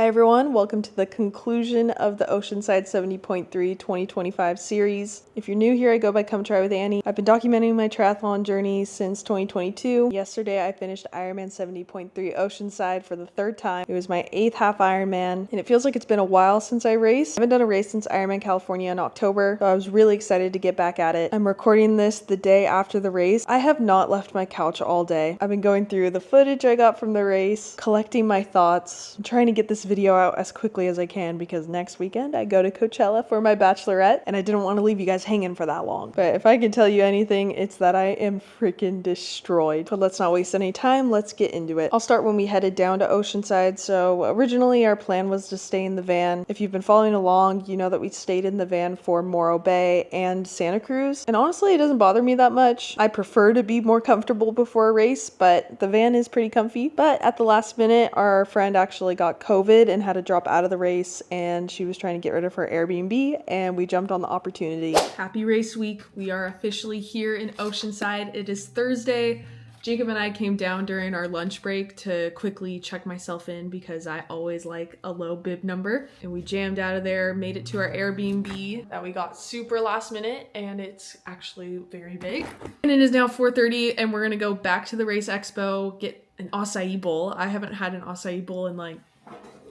Hi everyone, welcome to the conclusion of the Oceanside 70.3 2025 series. If you're new here, I go by Come Try with Annie. I've been documenting my triathlon journey since 2022. Yesterday I finished Ironman 70.3 Oceanside for the third time. It was my 8th half Ironman, and it feels like it's been a while since I raced. I haven't done a race since Ironman California in October, so I was really excited to get back at it. I'm recording this the day after the race. I have not left my couch all day. I've been going through the footage I got from the race, collecting my thoughts. I'm trying to get this video out as quickly as I can because next weekend I go to Coachella for my bachelorette and I didn't want to leave you guys hanging for that long. But if I can tell you anything, it's that I am freaking destroyed. But let's not waste any time. Let's get into it. I'll start when we headed down to Oceanside. So originally our plan was to stay in the van. If you've been following along, you know that we stayed in the van for Morro Bay and Santa Cruz. And honestly, it doesn't bother me that much. I prefer to be more comfortable before a race, but the van is pretty comfy. But at the last minute, our friend actually got COVID and had to drop out of the race, and she was trying to get rid of her Airbnb, and we jumped on the opportunity. Happy race week. We are officially here in Oceanside. It is Thursday. Jacob and I came down during our lunch break to quickly check myself in because I always like a low bib number. And we jammed out of there, made it to our Airbnb that we got super last minute, and it's actually very big. And it is now 4:30 and we're gonna go back to the Race Expo, get an acai bowl. I haven't had an acai bowl in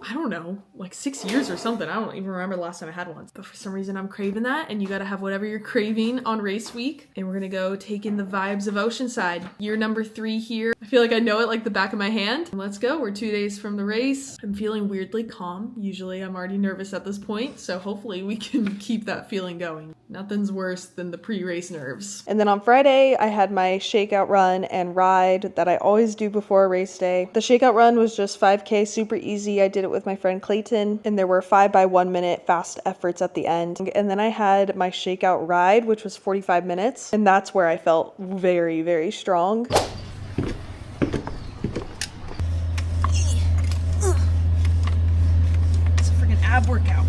I don't know, 6 years or something. I don't even remember the last time I had one. But for some reason I'm craving that, and you gotta have whatever you're craving on race week. And we're gonna go take in the vibes of Oceanside. Year number 3 here. I feel like I know it like the back of my hand. Let's go. We're 2 days from the race. I'm feeling weirdly calm. Usually I'm already nervous at this point, so hopefully we can keep that feeling going. Nothing's worse than the pre-race nerves. And then on Friday, I had my shakeout run and ride that I always do before a race day. The shakeout run was just 5K, super easy. I did it with my friend Clayton, and there were 5 by 1 minute fast efforts at the end. And then I had my shakeout ride, which was 45 minutes, and that's where I felt very, very strong. It's a freaking ab workout.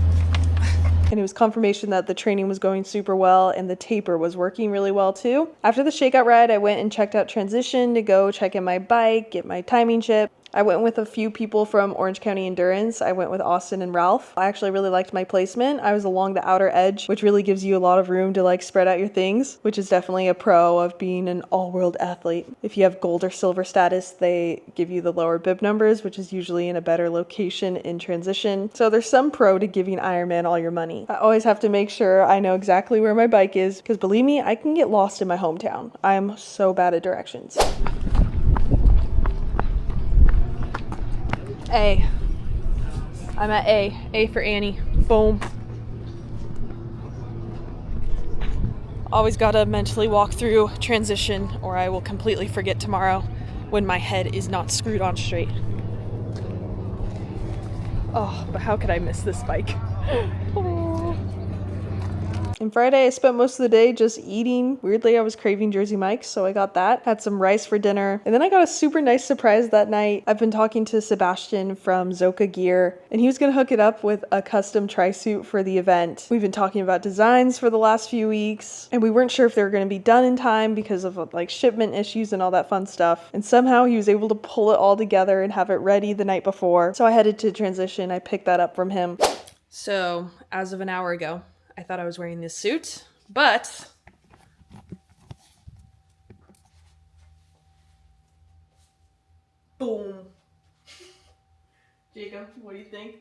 And it was confirmation that the training was going super well and the taper was working really well too. After the shakeout ride, I went and checked out Transition to go check in my bike, get my timing chip. I went with a few people from Orange County Endurance. I went with Austin and Ralph. I actually really liked my placement. I was along the outer edge, which really gives you a lot of room to spread out your things, which is definitely a pro of being an all-world athlete. If you have gold or silver status, they give you the lower bib numbers, which is usually in a better location in Transition. So there's some pro to giving Ironman all your money. I always have to make sure I know exactly where my bike is, because believe me, I can get lost in my hometown. I'm so bad at directions. A. I'm at A. A for Annie. Boom. Always gotta mentally walk through Transition or I will completely forget tomorrow when my head is not screwed on straight. Oh, but how could I miss this bike? Oh. And Friday, I spent most of the day just eating. Weirdly, I was craving Jersey Mike's, so I got that. Had some rice for dinner. And then I got a super nice surprise that night. I've been talking to Sebastian from Zoka Gear, and he was gonna hook it up with a custom tri-suit for the event. We've been talking about designs for the last few weeks, and we weren't sure if they were gonna be done in time because of shipment issues and all that fun stuff. And somehow he was able to pull it all together and have it ready the night before. So I headed to Transition. I picked that up from him. So as of an hour ago, I thought I was wearing this suit, but boom. Jacob, what do you think?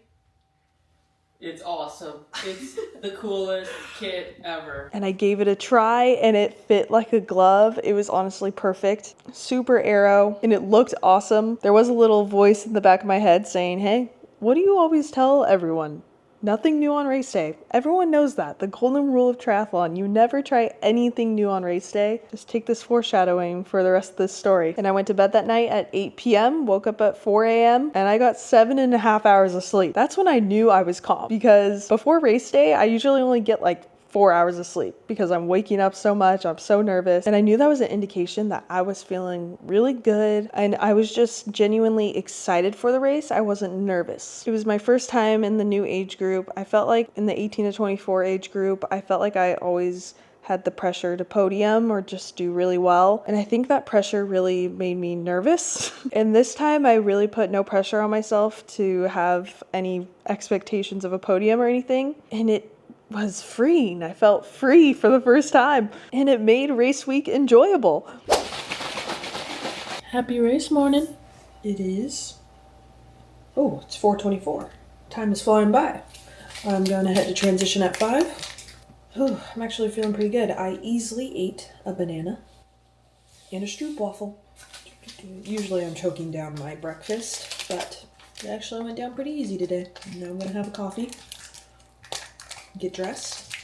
It's awesome. It's the coolest kit ever. And I gave it a try and it fit like a glove. It was honestly perfect. Super aero, and it looked awesome. There was a little voice in the back of my head saying, hey, what do you always tell everyone? Nothing new on race day. Everyone knows that. The golden rule of triathlon. You never try anything new on race day. Just take this foreshadowing for the rest of this story. And I went to bed that night at 8 p.m., woke up at 4 a.m., and I got 7.5 hours of sleep. That's when I knew I was calm, because before race day, I usually only get 4 hours of sleep because I'm waking up so much. I'm so nervous. And I knew that was an indication that I was feeling really good. And I was just genuinely excited for the race. I wasn't nervous. It was my first time in the new age group. I felt like in the 18 to 24 age group, I felt like I always had the pressure to podium or just do really well. And I think that pressure really made me nervous. And this time I really put no pressure on myself to have any expectations of a podium or anything. And it was freeing. I felt free for the first time. And it made race week enjoyable. Happy race morning. It is. Oh, it's 4:24. Time is flying by. I'm gonna head to transition at 5. I'm actually feeling pretty good. I easily ate a banana and a stroopwafel. Usually I'm choking down my breakfast, but it actually went down pretty easy today. Now I'm gonna have a coffee, get dressed,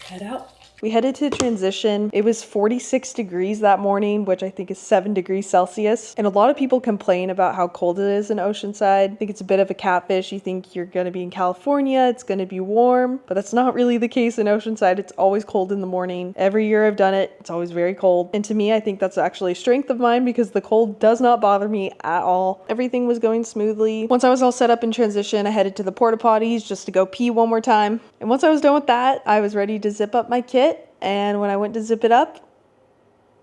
head out. We headed to transition. It was 46 degrees that morning, which I think is 7 degrees Celsius. And a lot of people complain about how cold it is in Oceanside. I think it's a bit of a catfish. You think you're going to be in California, it's going to be warm, but that's not really the case in Oceanside. It's always cold in the morning. Every year I've done it, it's always very cold. And to me, I think that's actually a strength of mine because the cold does not bother me at all. Everything was going smoothly. Once I was all set up in transition, I headed to the porta potties just to go pee one more time. And once I was done with that, I was ready to zip up my kit. And when I went to zip it up,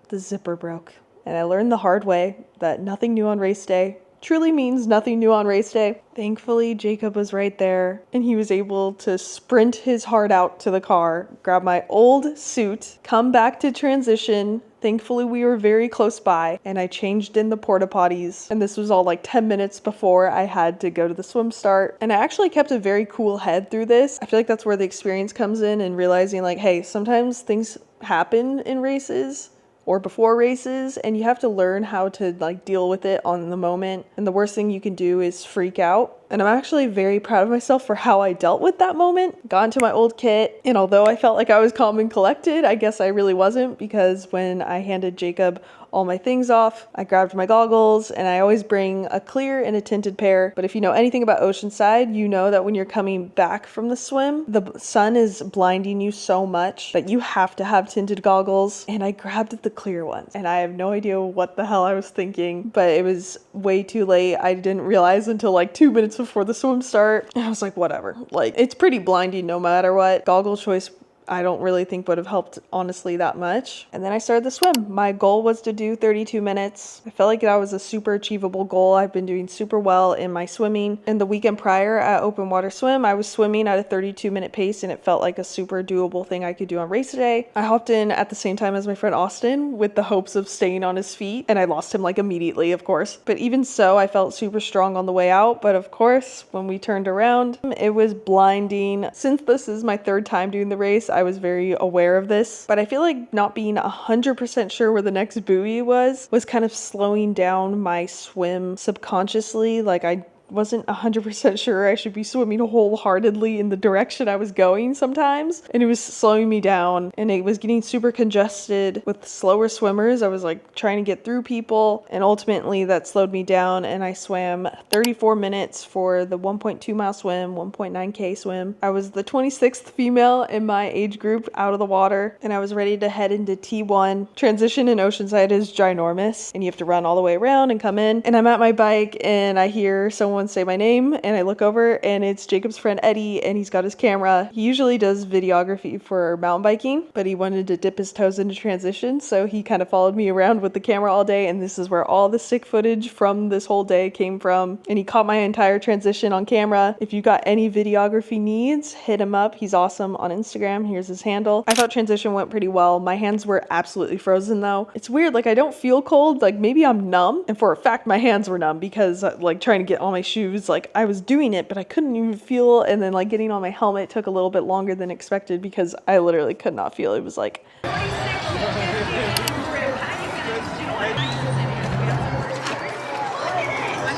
the zipper broke. And I learned the hard way that nothing new on race day truly means nothing new on race day. Thankfully, Jacob was right there and he was able to sprint his heart out to the car, grab my old suit, come back to transition. Thankfully, we were very close by and I changed in the porta potties. And this was all like 10 minutes before I had to go to the swim start. And I actually kept a very cool head through this. I feel like that's where the experience comes in and realizing like, hey, sometimes things happen in races or before races and you have to learn how to like deal with it on the moment. And the worst thing you can do is freak out. And I'm actually very proud of myself for how I dealt with that moment. Got into my old kit, and although I felt like I was calm and collected, I guess I really wasn't, because when I handed Jacob all my things off, I grabbed my goggles, and I always bring a clear and a tinted pair. But if you know anything about Oceanside, you know that when you're coming back from the swim, the sun is blinding you so much that you have to have tinted goggles. And I grabbed the clear ones, and I have no idea what the hell I was thinking, but it was way too late. I didn't realize until like 2 minutes before the swim start. And I was like, whatever. Like, it's pretty blinding no matter what. Goggle choice I don't really think would have helped honestly that much. And then I started the swim. My goal was to do 32 minutes. I felt like that was a super achievable goal. I've been doing super well in my swimming. And the weekend prior at open water swim, I was swimming at a 32-minute pace and it felt like a super doable thing I could do on race day. I hopped in at the same time as my friend Austin with the hopes of staying on his feet, and I lost him like immediately, of course. But even so, I felt super strong on the way out. But of course, when we turned around, it was blinding. Since this is my third time doing the race, I was very aware of this, but I feel like not being 100% sure where the next buoy was kind of slowing down my swim subconsciously. Like, I wasn't 100% sure I should be swimming wholeheartedly in the direction I was going sometimes, and it was slowing me down, and it was getting super congested with slower swimmers. I was like trying to get through people, and ultimately that slowed me down, and I swam 34 minutes for the 1.2 mile swim, 1.9k swim. I was the 26th female in my age group out of the water, and I was ready to head into T1. Transition in Oceanside is ginormous, and you have to run all the way around and come in, and I'm at my bike and I hear someone say my name, and I look over and it's Jacob's friend Eddie, and he's got his camera. He usually does videography for mountain biking, but he wanted to dip his toes into transition, so he kind of followed me around with the camera all day, and this is where all the sick footage from this whole day came from. And he caught my entire transition on camera. If you got any videography needs, hit him up. He's awesome on Instagram. Here's his handle. I thought transition went pretty well. My hands were absolutely frozen though. It's weird, like I don't feel cold, like maybe I'm numb, and for a fact my hands were numb because like trying to get on my shoes, like I was doing it but I couldn't even feel, and then like getting on my helmet took a little bit longer than expected because I literally could not feel. It was like My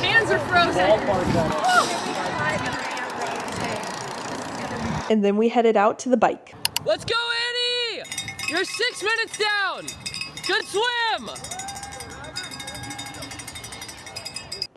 hands are frozen. and then we headed out to the bike. Let's go, Annie! You're 6 minutes down! Good swim!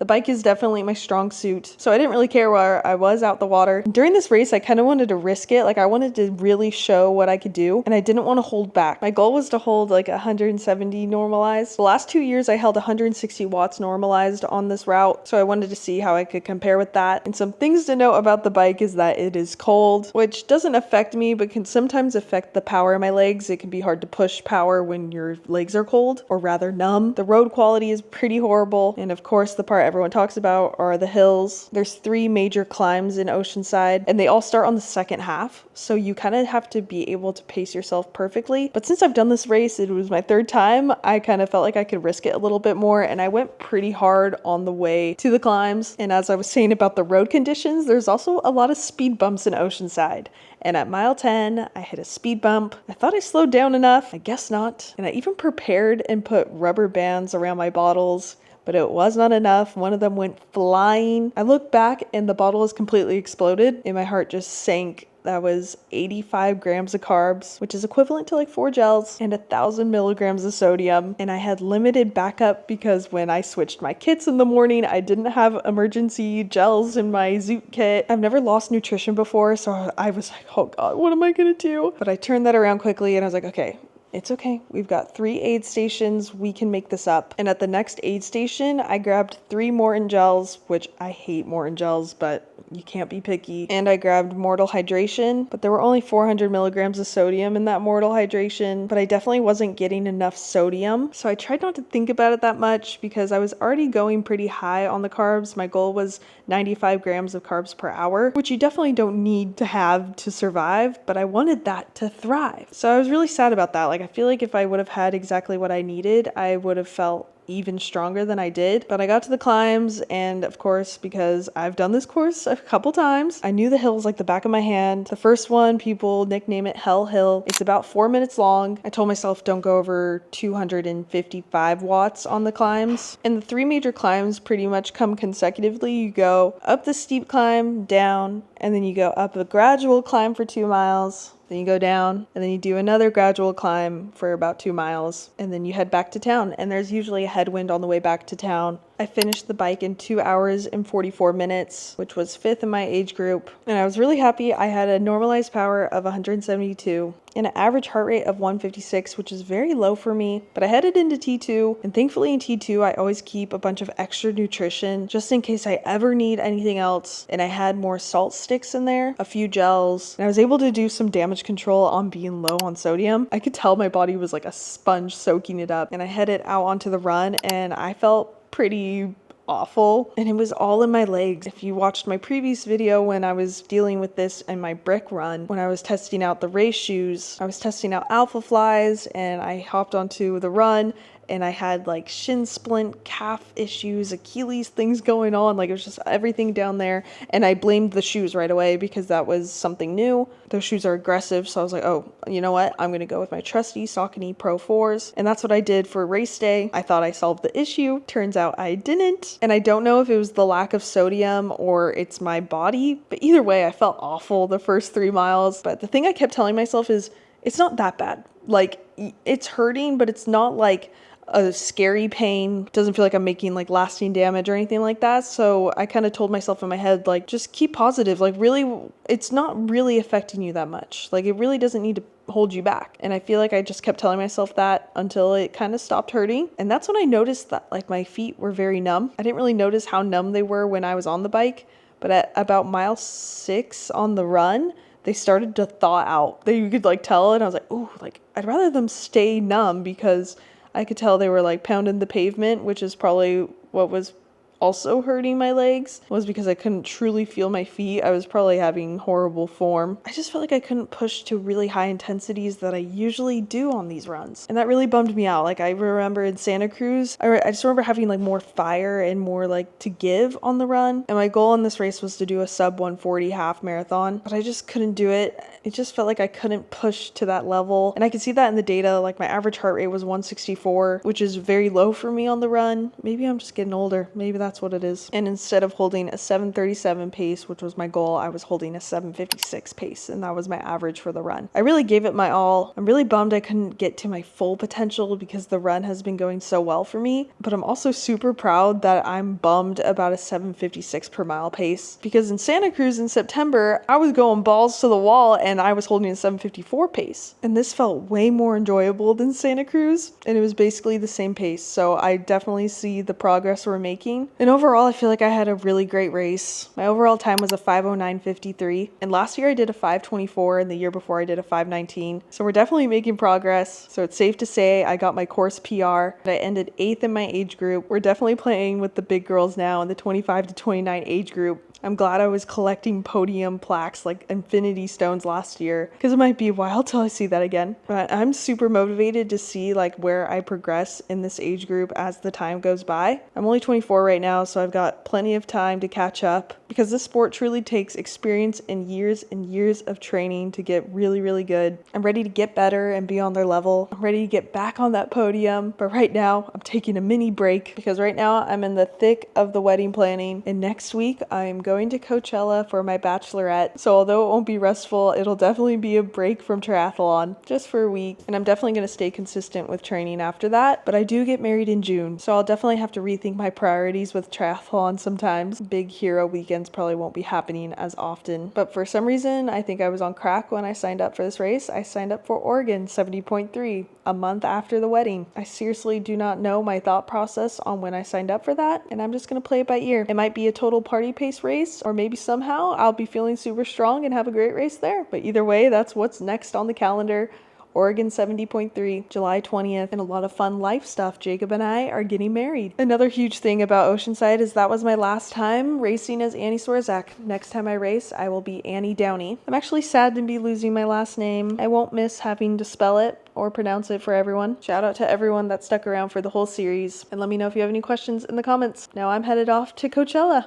The bike is definitely my strong suit, so I didn't really care where I was out the water. During this race, I kind of wanted to risk it. Like, I wanted to really show what I could do, and I didn't want to hold back. My goal was to hold like 170 normalized. The last 2 years, I held 160 watts normalized on this route, so I wanted to see how I could compare with that. And some things to note about the bike is that it is cold, which doesn't affect me, but can sometimes affect the power in my legs. It can be hard to push power when your legs are cold, or rather numb. The road quality is pretty horrible, and of course the part everyone talks about are the hills. There's 3 major climbs in Oceanside, and they all start on the second half, so you kind of have to be able to pace yourself perfectly. But since I've done this race, it was my 3rd time, I kind of felt like I could risk it a little bit more, and I went pretty hard on the way to the climbs. And as I was saying about the road conditions, there's also a lot of speed bumps in Oceanside. And at mile 10, I hit a speed bump. I thought I slowed down enough. I guess not. And I even prepared and put rubber bands around my bottles, but it was not enough. One of them went flying. I looked back and the bottle was completely exploded, and my heart just sank. That was 85 grams of carbs, which is equivalent to like 4 gels, and 1,000 milligrams of sodium. And I had limited backup because when I switched my kits in the morning, I didn't have emergency gels in my Zoot kit. I've never lost nutrition before, so I was like, oh God, what am I gonna do? But I turned that around quickly and I was like, okay, it's okay. We've got 3 aid stations. We can make this up. And at the next aid station, I grabbed 3 Morton gels, which I hate Morton gels, but you can't be picky. And I grabbed Mortal Hydration, but there were only 400 milligrams of sodium in that Mortal Hydration, but I definitely wasn't getting enough sodium. So I tried not to think about it that much because I was already going pretty high on the carbs. My goal was 95 grams of carbs per hour, which you definitely don't need to have to survive, but I wanted that to thrive. So I was really sad about that. Like, I feel like if I would have had exactly what I needed, I would have felt even stronger than I did. But I got to the climbs, and of course, because I've done this course a couple times, I knew the hills like the back of my hand. The first one, people nickname it Hell Hill. It's about 4 minutes long. I told myself don't go over 255 watts on the climbs. And the 3 major climbs pretty much come consecutively. You go up the steep climb, down, and then you go up a gradual climb for 2 miles. Then you go down, and then you do another gradual climb for about 2 miles, and then you head back to town, and there's usually a headwind on the way back to town. I finished the bike in 2 hours and 44 minutes, which was 5th in my age group, and I was really happy. I had a normalized power of 172 and an average heart rate of 156, which is very low for me, but I headed into T2, and thankfully in T2 I always keep a bunch of extra nutrition just in case I ever need anything else, and I had more salt sticks in there, a few gels, and I was able to do some damage control on being low on sodium. I could tell my body was like a sponge soaking it up, and I headed out onto the run, and I felt pretty awful, and it was all in my legs. If you watched my previous video when I was dealing with this in my brick run, when I was testing out the race shoes, I was testing out Alpha Flies, and I hopped onto the run, and I had like shin splint, calf issues, Achilles things going on. Like, it was just everything down there. And I blamed the shoes right away because that was something new. Those shoes are aggressive. So I was like, oh, you know what? I'm going to go with my trusty Saucony Pro 4s. And that's what I did for race day. I thought I solved the issue. Turns out I didn't. And I don't know if it was the lack of sodium or it's my body. But either way, I felt awful the first 3 miles. But the thing I kept telling myself is, it's not that bad. Like, it's hurting, but it's not like a scary pain. Doesn't feel like I'm making like lasting damage or anything like that. So I kind of told myself in my head, like, just keep positive. Like, really, it's not really affecting you that much. Like, it really doesn't need to hold you back. And I feel like I just kept telling myself that until it kind of stopped hurting. And that's when I noticed that like my feet were very numb. I didn't really notice how numb they were when I was on the bike, but at about mile 6 on the run, they started to thaw out. You could like tell, and I was like, ooh, like, I'd rather them stay numb, because I could tell they were like pounding the pavement, which is probably what was also hurting my legs, was because I couldn't truly feel my feet. I was probably having horrible form. I just felt like I couldn't push to really high intensities that I usually do on these runs. And that really bummed me out. Like, I remember in Santa Cruz, I just remember having like more fire and more like to give on the run. And my goal in this race was to do a sub 140 half marathon, but I just couldn't do it. it just felt like I couldn't push to that level. And I could see that in the data, like my average heart rate was 164, which is very low for me on the run. Maybe I'm just getting older. Maybe that's what it is. And instead of holding a 7:37 pace, which was my goal, I was holding a 7:56 pace, and that was my average for the run. I really gave it my all. I'm really bummed I couldn't get to my full potential because the run has been going so well for me, but I'm also super proud that I'm bummed about a 7:56 per mile pace, because in Santa Cruz in September, I was going balls to the wall and I was holding a 7:54 pace. And this felt way more enjoyable than Santa Cruz, and it was basically the same pace. So I definitely see the progress we're making. And overall, I feel like I had a really great race. My overall time was a 5:09:53, and last year I did a 5:24, and the year before I did a 5:19. So we're definitely making progress. So it's safe to say I got my course PR. I ended 8th in my age group. We're definitely playing with the big girls now in the 25 to 29 age group. I'm glad I was collecting podium plaques like infinity stones last year, because it might be a while till I see that again. But I'm super motivated to see like where I progress in this age group as the time goes by. I'm only 24 right now, so I've got plenty of time to catch up, because this sport truly takes experience and years of training to get really, really good. I'm ready to get better and be on their level. I'm ready to get back on that podium, but right now I'm taking a mini break, because right now I'm in the thick of the wedding planning, and next week I'm going to Coachella for my bachelorette. So although it won't be restful, it'll definitely be a break from triathlon just for a week, and I'm definitely going to stay consistent with training after that. But I do get married in June, so I'll definitely have to rethink my priorities with triathlon sometimes. Big hero weekends probably won't be happening as often, but for some reason I think I was on crack when I signed up for this race. I signed up for Oregon 70.3 a month after the wedding. I seriously do not know my thought process on when I signed up for that, and I'm just going to play it by ear. It might be a total party pace race, or maybe somehow I'll be feeling super strong and have a great race there. But either way, that's what's next on the calendar. Oregon 70.3, July 20th, and a lot of fun life stuff. Jacob and I are getting married. Another huge thing about Oceanside is that was my last time racing as Annie Swarzak. Next time I race, I will be Annie Downey. I'm actually sad to be losing my last name. I won't miss having to spell it or pronounce it for everyone. Shout out to everyone that stuck around for the whole series, and let me know if you have any questions in the comments. Now I'm headed off to Coachella.